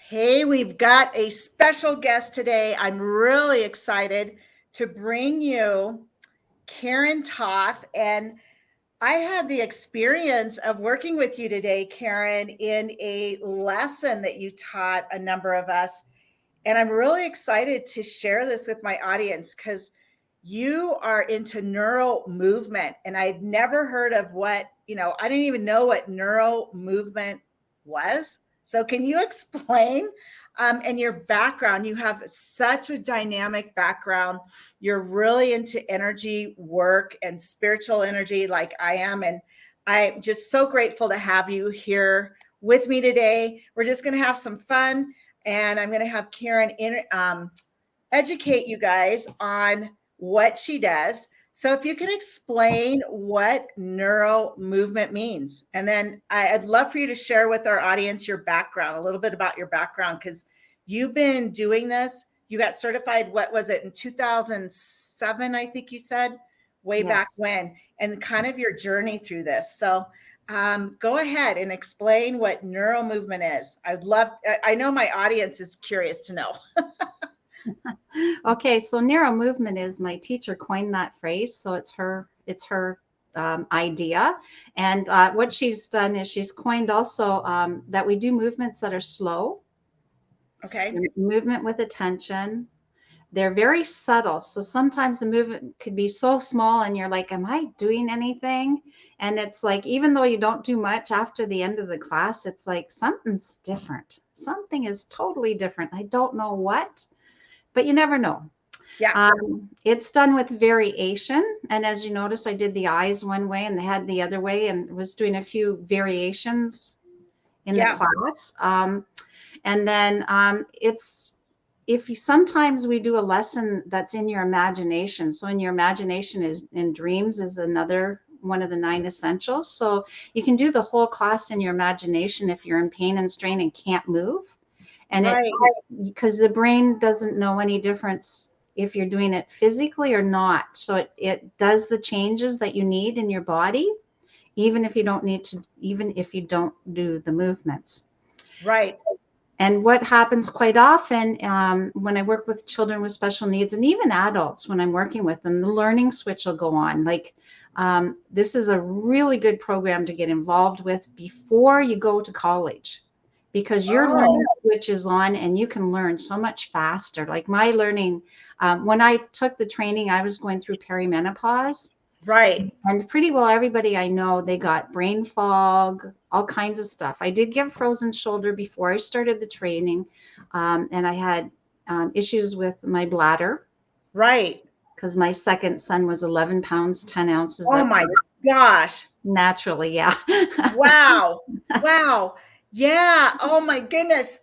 Hey, we've got a special guest today. I'm really excited to bring you Karen Toth. And I had the experience of working with you today, Karen, in a lesson that you taught a number of us. And I'm really excited to share this with my audience because you are into neuro movement. And I'd never heard of I didn't even know what neuro movement was. So, can you explain? And your background, you have such a dynamic background. You're really into energy work and spiritual energy, like I am. And I'm just so grateful to have you here with me today. We're just going to have some fun and I'm going to have Karen educate you guys on what she does. So, if you can explain what neuro movement means, and then I'd love for you to share with our audience your background, a little bit about your background, because you've been doing this. You got certified, what was it, in 2007, I think you said, way back Yes. when, and kind of your journey through this. So, go ahead and explain what neuro movement is. I know my audience is curious to know. Okay, so Neuro movement is my teacher coined that phrase, so it's her idea. And what she's done is she's coined also that we do movements that are slow, Okay. movement with attention. They're very subtle. So sometimes the movement could be so small and you're like, am I doing anything? And it's like, even though you don't do much after the end of the class, it's like something's different. Something is totally different. I don't know what, but you never know. Yeah. It's done with variation. And as you notice, I did the eyes one way and the head the other way and was doing a few variations in the Yeah. class. And then it's if you sometimes we do a lesson that's in your imagination. So in your imagination is in dreams is another one of the 9 essentials. So you can do the whole class in your imagination if you're in pain and strain and can't move. And it Right. because the brain doesn't know any difference if you're doing it physically or not. So it does the changes that you need in your body, even if you don't do the movements. Right. And what happens quite often when I work with children with special needs and even adults, when I'm working with them, the learning switch will go on. Like this is a really good program to get involved with before you go to college because your Oh, learning switch is on and you can learn so much faster. Like my learning, when I took the training, I was going through perimenopause. right. And pretty well everybody I know, they got brain fog, all kinds of stuff. I did get frozen shoulder before I started the training, and I had issues with my bladder Right. because my second son was 11 pounds, 10 ounces Oh at my birth. gosh. Naturally, yeah. Wow. Wow. Yeah. Oh my goodness.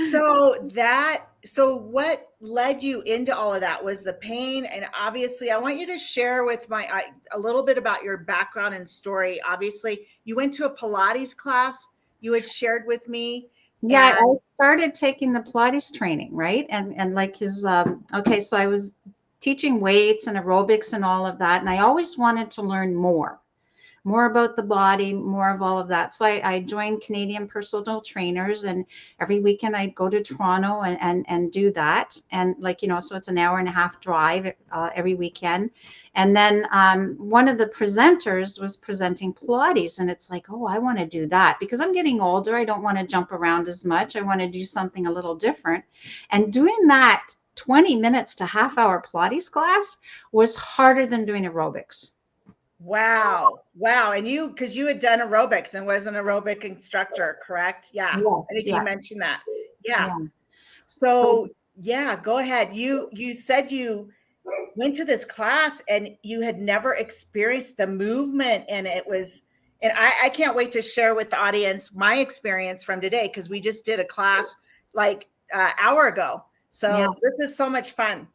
So what led you into all of that was the pain. And obviously, I want you to share with a little bit about your background and story. Obviously, you went to a Pilates class you had shared with me. Yeah, I And started taking the Pilates training, right? And like his okay, so I was teaching weights and aerobics and all of that, and I always wanted to learn more about the body, more of all of that. So I joined Canadian Personal Trainers, and every weekend I'd go to Toronto and do that. And like, so it's an hour and a half drive every weekend. And then one of the presenters was presenting Pilates, and it's like, oh, I want to do that because I'm getting older. I don't want to jump around as much. I want to do something a little different. And doing that 20 minutes to half hour Pilates class was harder than doing aerobics. wow. Wow. And because you had done aerobics and was an aerobic instructor, correct? Yeah. I Yes, think you yeah, mentioned that. Yeah. yeah. So So yeah, go ahead. You said you went to this class and you had never experienced the movement and I can't wait to share with the audience my experience from today because we just did a class like hour ago. yeah, So this is so much fun.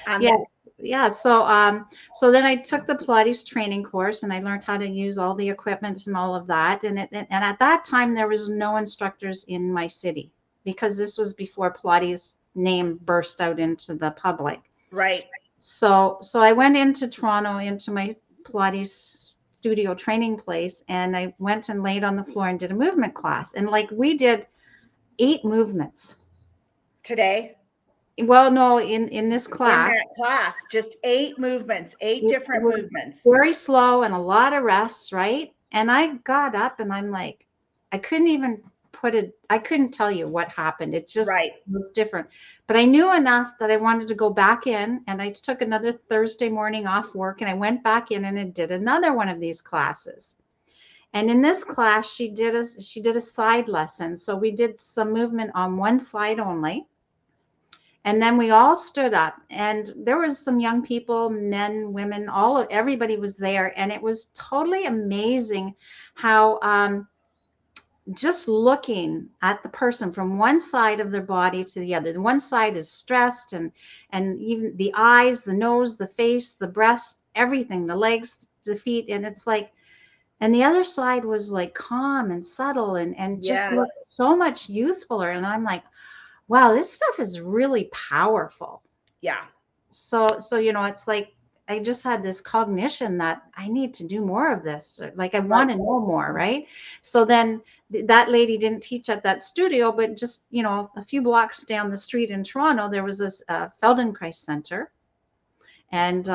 yeah, That yeah. So then I took the Pilates training course and I learned how to use all the equipment and all of that. And at that time there was no instructors in my city because this was before Pilates name burst out into the public. right. So I went into Toronto into my Pilates studio training place and I went and laid on the floor and did a movement class. And like we did 8 movements. Today Well, no, in this in class, that class, just 8 movements, 8 it different was movements. very slow and a lot of rests, right? And I got up and I'm like, I couldn't even I couldn't tell you what happened. It just Right. was different. But I knew enough that I wanted to go back in, and I took another Thursday morning off work and I went back in and I did another one of these classes. And in this class, she did a side lesson. So we did some movement on one side only. And then we all stood up, and there was some young people, men, women, everybody was there. And it was totally amazing how just looking at the person from one side of their body to the other. The one side is stressed, and even the eyes, the nose, the face, the breast, everything, the legs, the feet. And it's like, and the other side was like calm and subtle and just Yes. looked so much youthfuler. And I'm like, wow, this stuff is really powerful. Yeah. So it's like I just had this cognition that I need to do more of this. Like I Right. want to know more, right? So then that lady didn't teach at that studio, but just a few blocks down the street in Toronto, there was this Feldenkrais Center, and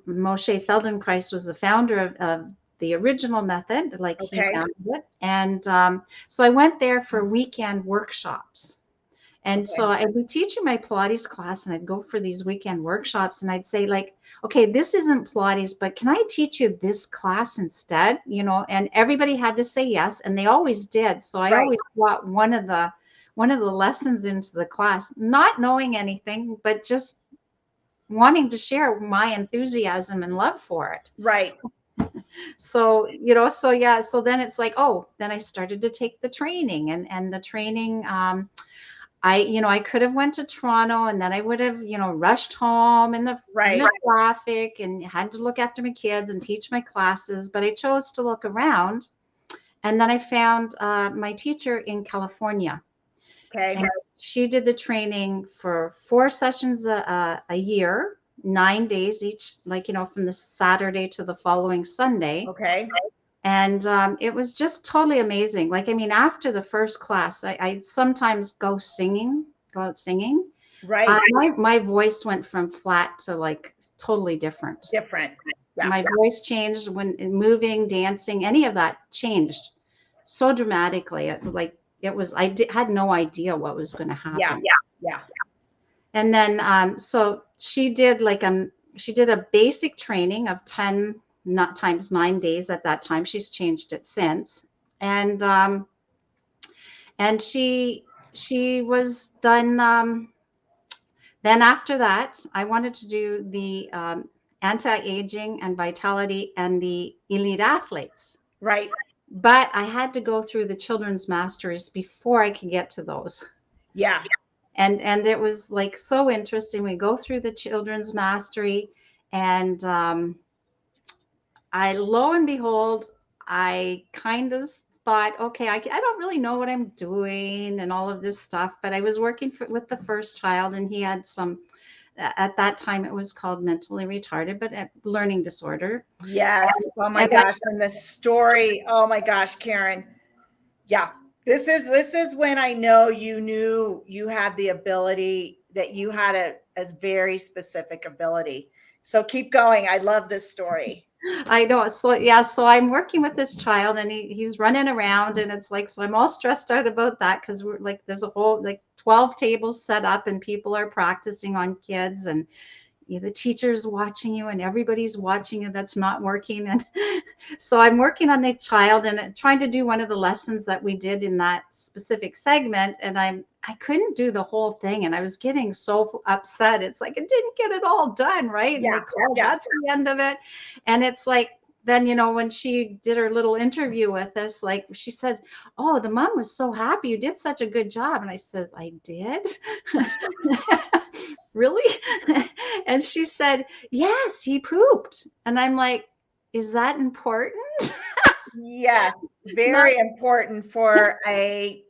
Moshe Feldenkrais was the founder of the original method, like he Okay. founded it. And so I went there for weekend workshops. And so Okay. I'd be teaching my Pilates class, and I'd go for these weekend workshops, and I'd say, like, okay, this isn't Pilates, but can I teach you this class instead? And everybody had to say yes, and they always did. So I Right. always brought one of the lessons into the class, not knowing anything, but just wanting to share my enthusiasm and love for it. Right. So yeah, so then it's like, oh, then I started to take the training, and the training, I could have went to Toronto, and then I would have, rushed home in Right. the traffic and had to look after my kids and teach my classes, but I chose to look around. And then I found my teacher in California, Okay. and she did the training for 4 sessions a year, 9 days each, like, from the Saturday to the following Sunday. Okay. And it was just totally amazing. Like, I mean, after the first class, I sometimes go out singing. Right. My voice went from flat to like totally different. Different. Yeah. My voice changed when moving, dancing, any of that changed so dramatically. Had no idea what was going to Yeah. happen. Yeah. And then so she did a basic training of 10, not times 9 days at that time. She's changed it since. And she was done. Then after that, I wanted to do the anti-aging and vitality and the elite athletes. Right. But I had to go through the children's masteries before I could get to those. Yeah. And it was like so interesting. We go through the children's mastery, and lo and behold, I kind of thought, okay, I don't really know what I'm doing and all of this stuff, but I was working with the first child, and he had some, at that time it was called mentally retarded, but a learning disorder. Yes. Oh my And gosh. And the story. Oh my gosh, Karen. Yeah. This is when I know you knew you had the ability, that you had a very specific ability. So keep going. I love this story. I know. So yeah, so I'm working with this child, and he's running around, and it's like, so I'm all stressed out about that, because we're like, there's a whole like 12 tables set up, and people are practicing on kids, and the teacher's watching you, and everybody's watching you that's not working. And so I'm working on the child and trying to do one of the lessons that we did in that specific segment, and I couldn't do the whole thing, and I was getting so upset. It's like I didn't get it all done, right? And Yeah. they called, Yeah. that's the end of it. And it's like, then when she did her little interview with us, like she said, oh, the mom was so happy, you did such a good job. And I said, I did. Really? And she said, yes, he pooped. And I'm like, is that important? Yes, Not, very important for a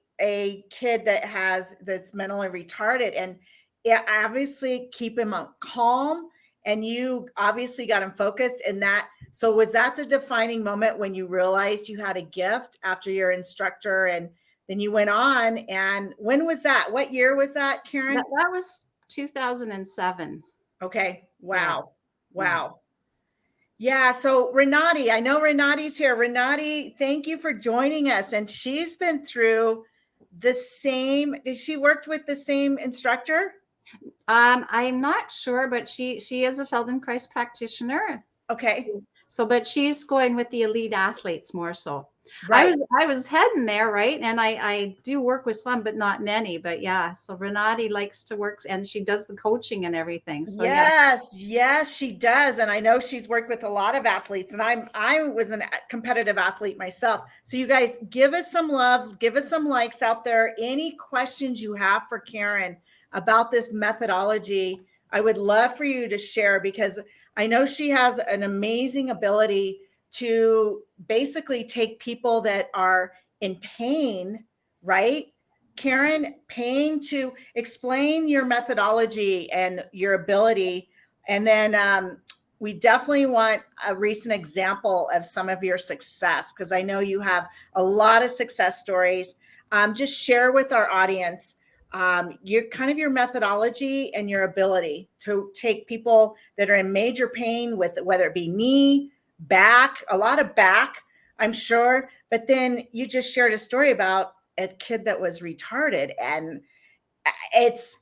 kid that's mentally retarded, and yeah, obviously keep him calm, and you obviously got him focused. And that, so was that the defining moment when you realized you had a gift after your instructor and then you went on. And when was that? What year was that, That, Karen? that was 2007. Okay. Yeah. Wow. Yeah. Wow. Yeah. So Renati, I know Renati's here. Renati, thank you for joining us. And she's been through the same, did she worked with the same instructor? I'm not sure, but she is a Feldenkrais practitioner. Okay. So, but she's going with the elite athletes more so. Right. I was heading there, right? And I do work with some, but not many. But yeah, so Renati likes to work, and she does the coaching and everything. So yeah. Yes, yes, she does. And I know she's worked with a lot of athletes. And I was a competitive athlete myself. So you guys give us some love, give us some likes out there. Any questions you have for Karen about this methodology, I would love for you to share, because I know she has an amazing ability to basically take people that are in pain, right? Karen, pain, to explain your methodology and your ability. And then we definitely want a recent example of some of your success, because I know you have a lot of success stories. Just share with our audience your kind of your methodology and your ability to take people that are in major pain with, whether it be knee, back, a lot of back, I'm sure. But then you just shared a story about a kid that was retarded, and it's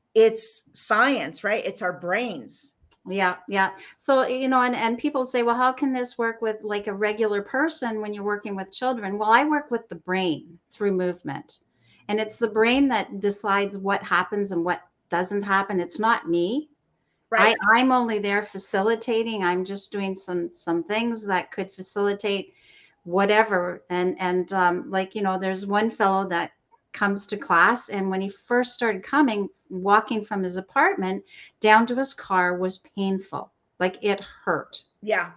science, right? It's our brains. Yeah, yeah. So, and people say, well, how can this work with like a regular person when you're working with children? Well, I work with the brain through movement. And it's the brain that decides what happens and what doesn't happen. It's not me. Right. I'm only there facilitating. I'm just doing some things that could facilitate whatever. And like, there's one fellow that comes to class, and when he first started coming, walking from his apartment down to his car was painful. Like it hurt. Yeah.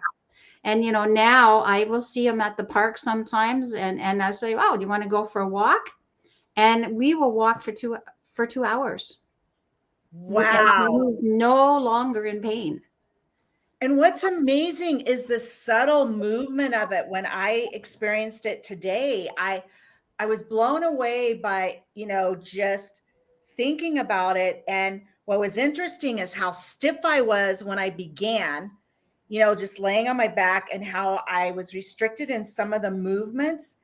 And now I will see him at the park sometimes, and I say, "Oh, do you want to go for a walk?" And we will walk for 2 hours. And Wow. he's no longer in pain. And what's amazing is the subtle movement of it. When I experienced it today, I was blown away by, just thinking about it. And what was interesting is how stiff I was when I began, just laying on my back, and how I was restricted in some of the movements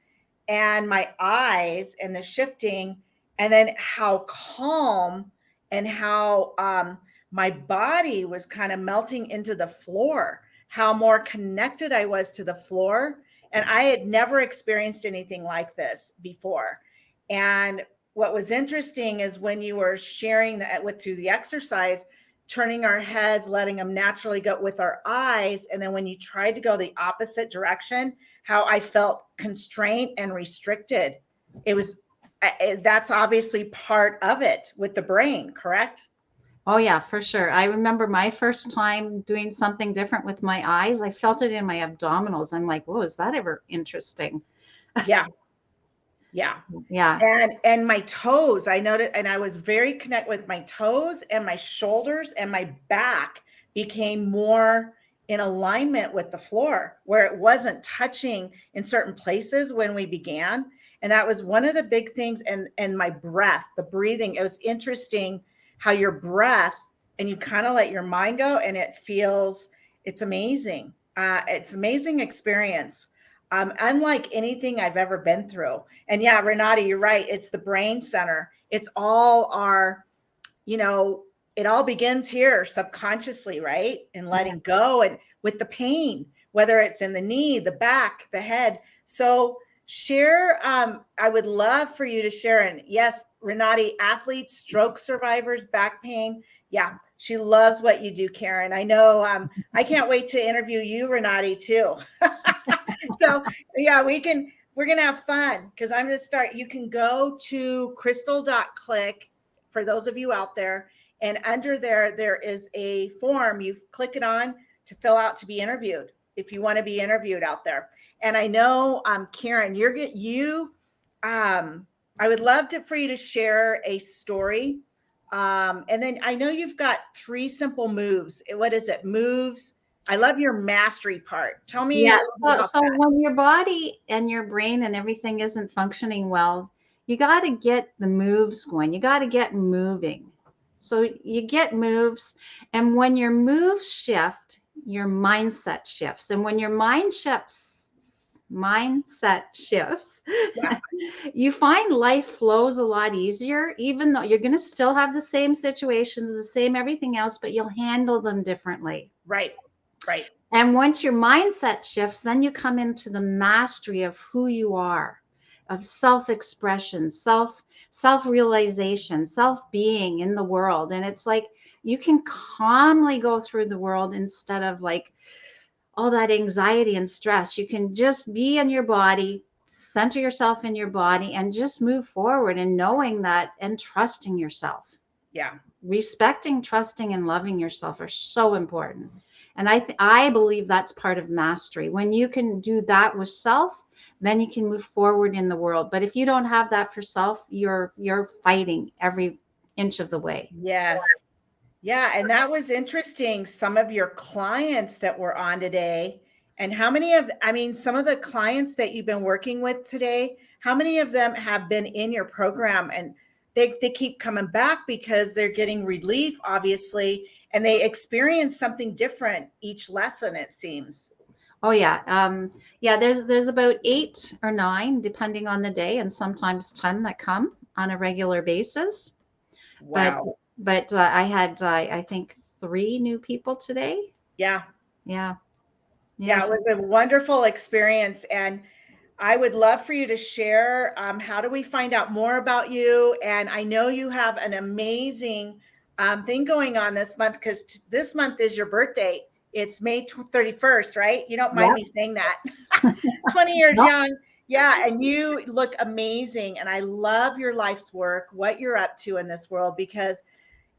and my eyes and the shifting, and then how calm and how my body was kind of melting into the floor, how more connected I was to the floor. And I had never experienced anything like this before. And what was interesting is when you were sharing that with through the exercise, turning our heads, letting them naturally go with our eyes. And then when you tried to go the opposite direction, how I felt constrained and restricted. It was, that's obviously part of it with the brain, correct? Oh yeah, for sure. I remember my first time doing something different with my eyes. I felt it in my abdominals. I'm like, whoa, is that ever interesting? Yeah. Yeah. Yeah. And my toes, I noticed, and I was very connected with my toes, and my shoulders and my back became more in alignment with the floor, where it wasn't touching in certain places when we began. And that was one of the big things. And my breath, the breathing, it was interesting how your breath, and you kind of let your mind go, and it's amazing. It's amazing experience. Unlike anything I've ever been through. And yeah, Renata, you're right. It's the brain center. It's all our, you know, it all begins here subconsciously, right? And letting go, and with the pain, whether it's in the knee, the back, the head. So share, I would love for you to share. And yes, Renati, athletes, stroke survivors, back pain. Yeah, she loves what you do, Karen. I know. I can't wait to interview you, Renati, too. So yeah, we're gonna have fun, because I'm gonna start. You can go to crystal.click for those of you out there, and under there is a form. You click it on to fill out to be interviewed, if you want to be interviewed out there. And I know, Karen, I would love for you to share a story. And then I know you've got 3 simple moves. What is it? Moves. I love your mastery part. Tell me a Yeah. little bit So, about so that. when your body and your brain and everything isn't functioning well, You got to get the moves going. You got to get moving. So you get moves. And when your moves shift, your mindset shifts. And when your mindset shifts, Yeah. you find life flows a lot easier, even though you're going to still have the same situations, the same everything else, but you'll handle them differently. Right. Right. And once your mindset shifts, then you come into the mastery of who you are, of self-expression, self-realization, self-being in the world. And it's like you can calmly go through the world instead of like all that anxiety and stress. You can just be in your body, center yourself in your body, and just move forward and knowing that and trusting yourself. Yeah. Respecting, trusting, and loving yourself are so important. And I believe that's part of mastery. When you can do that with self, then you can move forward in the world. But if you don't have that for self, you're fighting every inch of the way. Yes. Yeah, and that was interesting. Some of your clients that were on today, and how many of, I mean, some of the clients that you've been working with today, how many of them have been in your program and they keep coming back because they're getting relief, obviously, and they experience something different each lesson, it seems. Oh yeah. Yeah, there's about 8 or 9, depending on the day, and sometimes 10 that come on a regular basis. But Wow. I had I think 3 new people today. Yeah. Yeah. Yeah, it Yes. was a wonderful experience. And I would love for you to share, how do we find out more about you? And I know you have an amazing thing going on this month because this month is your birthday. It's May 31st, right? You don't mind Yep. me saying that. 20 years No, young. Yeah. And you look amazing. And I love your life's work, what you're up to in this world, because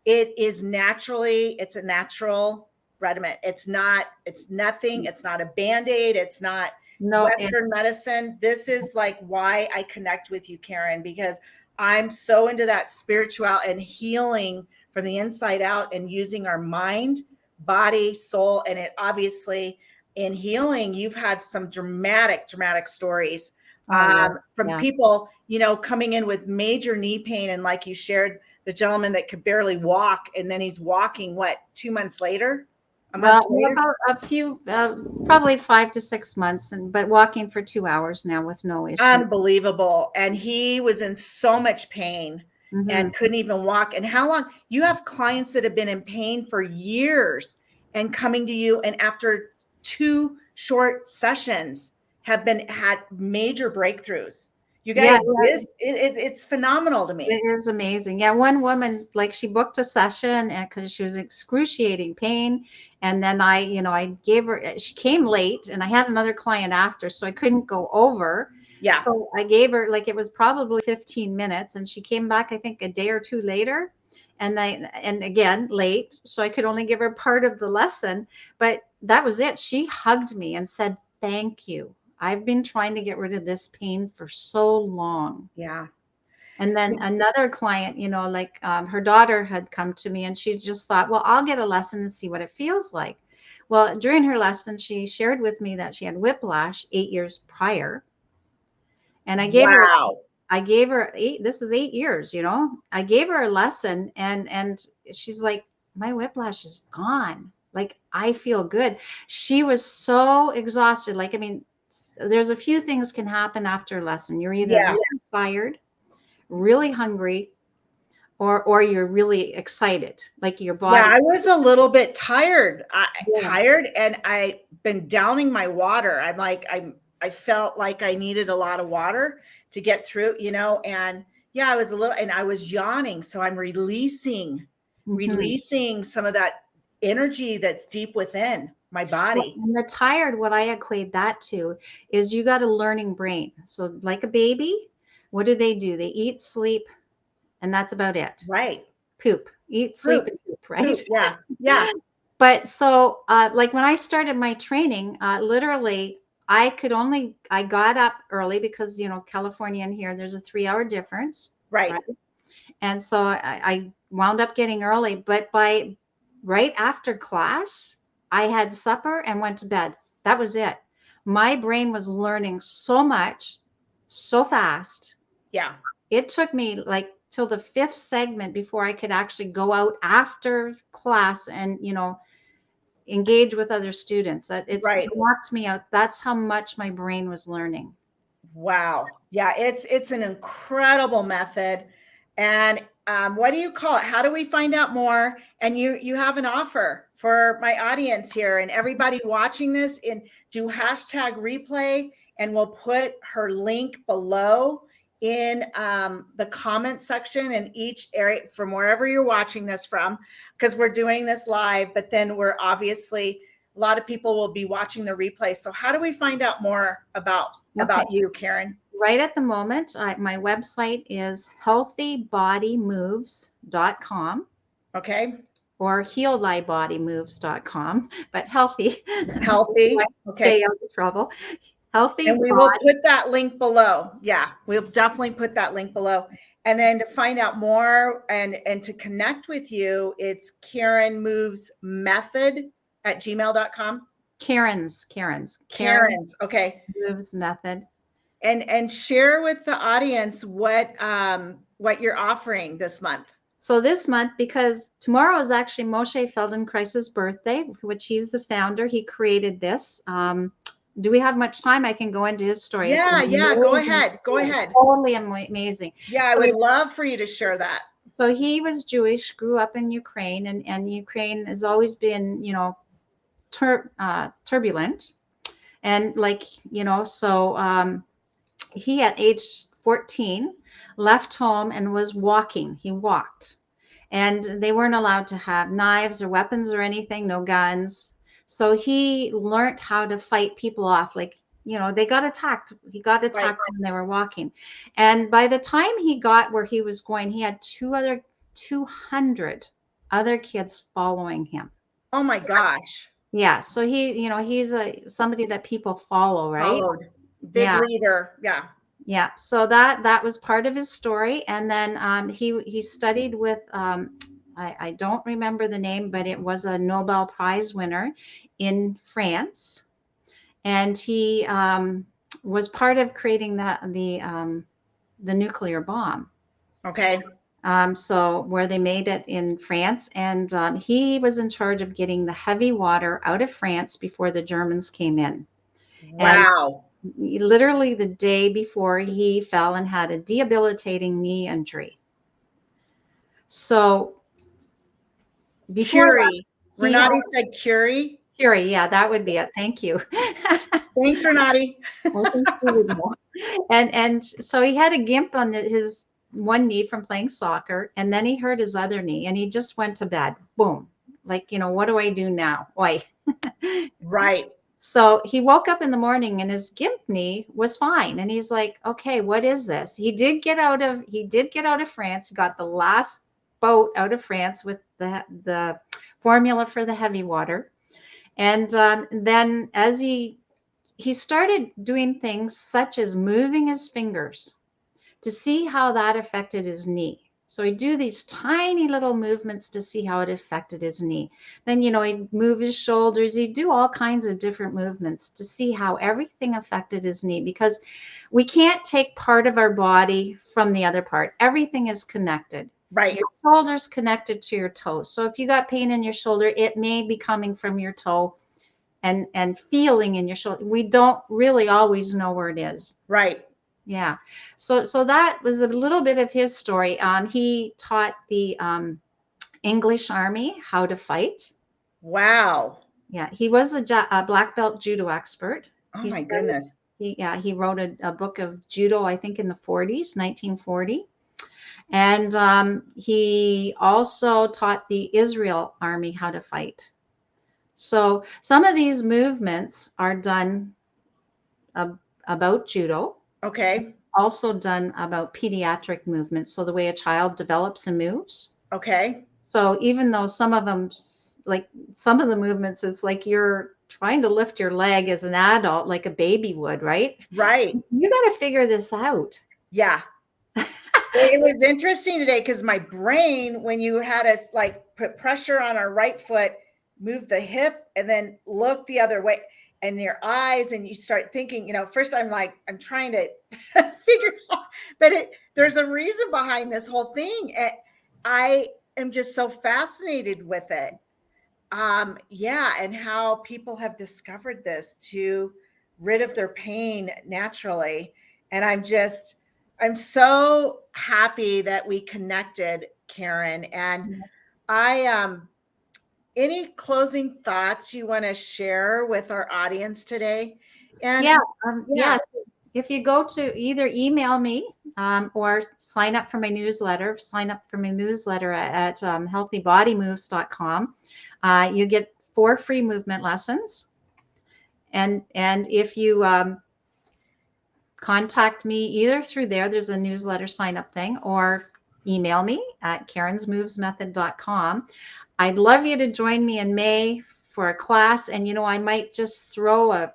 it's a natural regimen. It's nothing. It's not a band-aid. It's not no, Western medicine. This is like why I connect with you, Karen, because I'm so into that spiritual and healing from the inside out and using our mind, body, soul. And it obviously in healing, you've had some dramatic stories oh yeah, from yeah. people, coming in with major knee pain. And like you shared, the gentleman that could barely walk, and then he's walking, what, 2 months later, a month Well, later? about a few, probably 5 to 6 months, and but walking for 2 hours now with no issue. Unbelievable. And he was in so much pain Hmm. and couldn't even walk. And how long? You have clients that have been in pain for years and coming to you, and after 2 short sessions have been had major breakthroughs. You Yeah, guys, it's phenomenal to it me. is amazing. Yeah, one woman, like she booked a session and because she was excruciating pain. And then I gave her, she came late and I had another client after, so I couldn't go over. Yeah. So I gave her, like, it was probably 15 minutes and she came back, I think a day or two later. And again, late. So I could only give her part of the lesson, but that was it. She hugged me and said, "Thank you. I've been trying to get rid of this pain for so long." Yeah. And then another client, like her daughter had come to me and she just thought, well, I'll get a lesson and see what it feels like. Well, during her lesson, she shared with me that she had whiplash 8 years prior. And Wow. I gave her this is 8 years, I gave her a lesson and she's like, my whiplash is gone. Like, I feel good. She was so exhausted. Like, I mean, there's a few things can happen after a lesson. You're either Yeah. really tired, really hungry, or you're really excited, like your Yeah, body. I was a little bit tired. Yeah. Tired, and I've been downing my water. I felt like I needed a lot of water to get through, and yeah, I was a little, and I was yawning, so I'm Hmm. releasing some of that energy that's deep within my Well, body. and the tired, what I equate that to is you got a learning brain. So like a baby, what do? They eat, sleep, and that's about it. Right. Poop, eat, sleep, Poop, and poop, poop. right? Yeah. Yeah. But so, like when I started my training, literally, I got up early because, California and here, there's a 3 hour difference, Right. right? And so I wound up getting early, but by right after class, I had supper and went to bed. That was it. My brain was learning so much, so fast. Yeah. it took me like till the 5th segment before I could actually go out after class and, engage with other students. It's Right. knocked me out. That's how much my brain was learning. Wow. Yeah, it's an incredible method. And what do you call it? How do we find out more? And you have an offer for my audience here and everybody watching this. In do hashtag replay, and we'll put her link below in the comment section in each area from wherever you're watching this from, because we're doing this live. But then we're obviously a lot of people will be watching the replay. So how do we find out more about Okay. you, Karen? Right at the moment, my website is healthybodymoves.com Okay. or healthybodymoves.com, but healthy. Healthy. Stay Okay. out of trouble. Healthy And we will body. put that link below. Yeah, we'll definitely put that link below. And then to find out more and to connect with you, it's Karen Moves Method at gmail.com. Karen's. Karen Karen's. Okay. Moves Method. And share with the audience what you're offering this month. So this month, because tomorrow is actually Moshe Feldenkrais's birthday, which he's the founder. He created this. Do we have much time? I can go into his story. It's Yeah, amazing. go ahead. Go ahead. Totally amazing. Yeah, I would love for you to share that. So he was Jewish, grew up in Ukraine, and Ukraine has always been, turbulent. And he at age 14 left home and was walking. He walked. And they weren't allowed to have knives or weapons or anything, no guns. So he learned how to fight people off. Like, they got attacked. He got attacked when they were walking. And by the time he got where he was going, he had 200 other kids following him. Oh my gosh. Yeah. So he's somebody that people follow, right? Followed. Big leader. Yeah. Yeah. So that was part of his story. And then he studied with I don't remember the name, but it was a Nobel Prize winner in France. And he was part of creating the nuclear bomb. Okay. So where they made it in France, and he was in charge of getting the heavy water out of France before the Germans came in. Wow. And literally the day before, he fell and had a debilitating knee injury. So before Curie. Renati said Curie. Curie, yeah, that would be it. Thank you. Thanks, Renati. And so he had a gimp on his one knee from playing soccer, and then he hurt his other knee, and he just went to bed. Boom. Like, what do I do now? Oi. Right. So he woke up in the morning and his gimp knee was fine. And he's like, okay, what is this? He did get out of France. He got the last boat out of France with the formula for the heavy water. And then as he started doing things such as moving his fingers to see how that affected his knee. So he'd do these tiny little movements to see how it affected his knee. Then, he'd move his shoulders. He'd do all kinds of different movements to see how everything affected his knee, because we can't take part of our body from the other part. Everything is connected. Right. Your shoulder's connected to your toe. So if you got pain in your shoulder, it may be coming from your toe and feeling in your shoulder. We don't really always know where it is. Right. Yeah. So that was a little bit of his story. He taught the English Army how to fight. Wow. Yeah. He was a black belt judo expert. Oh my goodness. He wrote a book of judo, I think in the 40s, 1940. And he also taught the Israel Army how to fight. So some of these movements are done about judo. Okay. Also done about pediatric movements. So the way a child develops and moves. Okay. So even though some of them, like some of the movements, it's like you're trying to lift your leg as an adult, like a baby would, right? Right. You got to figure this out. Yeah. It was interesting today because my brain, when you had us like put pressure on our right foot, move the hip and then look the other way. and your eyes, and you start thinking, first I'm like, I'm trying to figure out, but there's a reason behind this whole thing. And I am just so fascinated with it. Yeah, and how people have discovered this to rid of their pain naturally. And I'm so happy that we connected, Karen. And I any closing thoughts you want to share with our audience today? And Yeah, yeah, yes. If you go to either email me or sign up for my newsletter, at healthybodymoves.com. You get 4 free movement lessons. And if you contact me either through there's a newsletter sign up thing, or email me at karensmovesmethod.com. I'd love you to join me in May for a class. And, I might just throw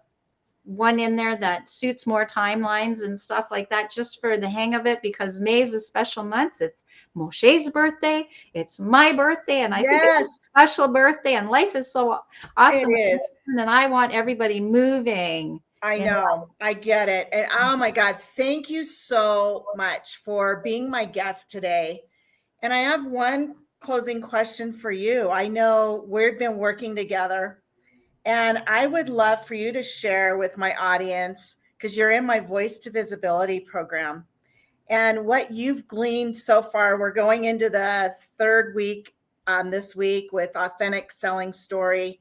one in there that suits more timelines and stuff like that, just for the hang of it, because May is a special month. It's Moshe's birthday. It's my birthday. And I think it's yes, a special birthday, and life is so awesome. it is. And I want everybody moving. I know. I get it. And oh my God, thank you so much for being my guest today. And I have one closing question for you. I know we've been working together, and I would love for you to share with my audience, because you're in my Voice to Visibility program, and what you've gleaned so far. We're going into the third week this week with Authentic Selling Story.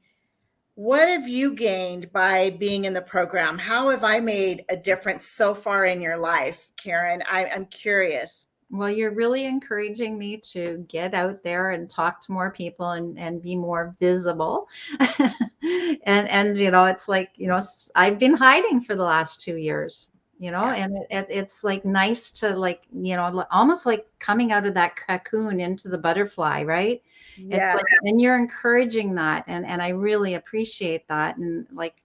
What have you gained by being in the program? How have I made a difference so far in your life, Karen? I'm curious. Well, you're really encouraging me to get out there and talk to more people and be more visible. And it's like, I've been hiding for the last 2 years, Yeah. and it's like nice to, like, almost like coming out of that cocoon into the butterfly, right? It's Yes. like, and you're encouraging that. And I really appreciate that. And, like,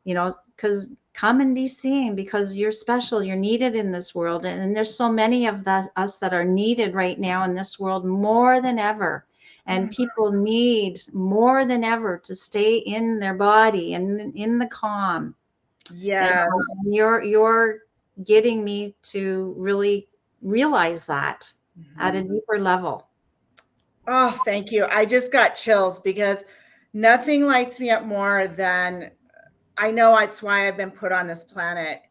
because come and be seen, because you're special, you're needed in this world. And there's so many of us that are needed right now in this world more than ever. And people need more than ever to stay in their body and in the calm. Yes. And you're getting me to really realize that at a deeper level. Oh, thank you. I just got chills, because nothing lights me up more than, I know it's why I've been put on this planet,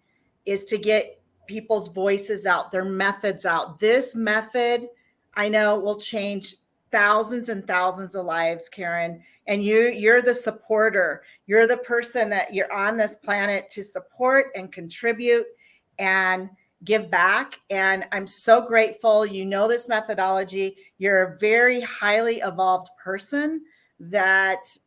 is to get people's voices out, their methods out. This method, I know, will change thousands and thousands of lives, Karen. And you're the supporter. You're the person that you're on this planet to support and contribute and give back. And I'm so grateful. You know this methodology. You're a very highly evolved person that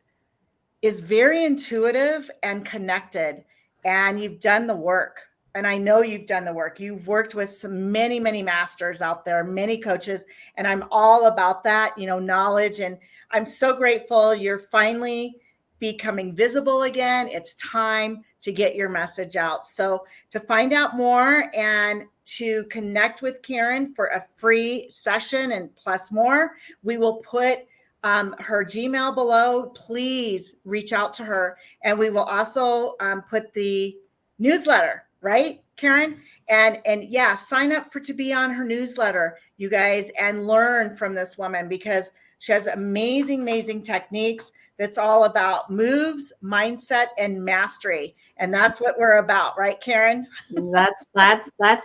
is very intuitive and connected, and you've done the work. And I know you've done the work. You've worked with many, many masters out there, many coaches, and I'm all about that, knowledge. And I'm so grateful you're finally becoming visible again. It's time to get your message out. So to find out more and to connect with Karen for a free session and plus more, we will put her Gmail below. Please reach out to her. And we will also put the newsletter, right, Karen? And yeah, sign up to be on her newsletter, you guys, and learn from this woman, because she has amazing, amazing techniques. That's all about moves, mindset, and mastery. And that's what we're about, right, Karen? That's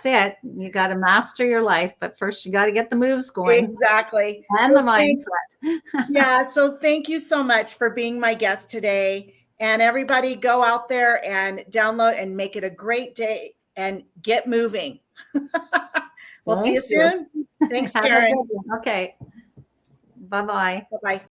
it. You got to master your life, but first you got to get the moves going Exactly. and the mindset. Yeah. So thank you so much for being my guest today. And everybody, go out there and download and make it a great day and get moving. We'll see you Thank you. soon. Thanks, Have a Karen. good one. Okay. Bye-bye. Bye-bye.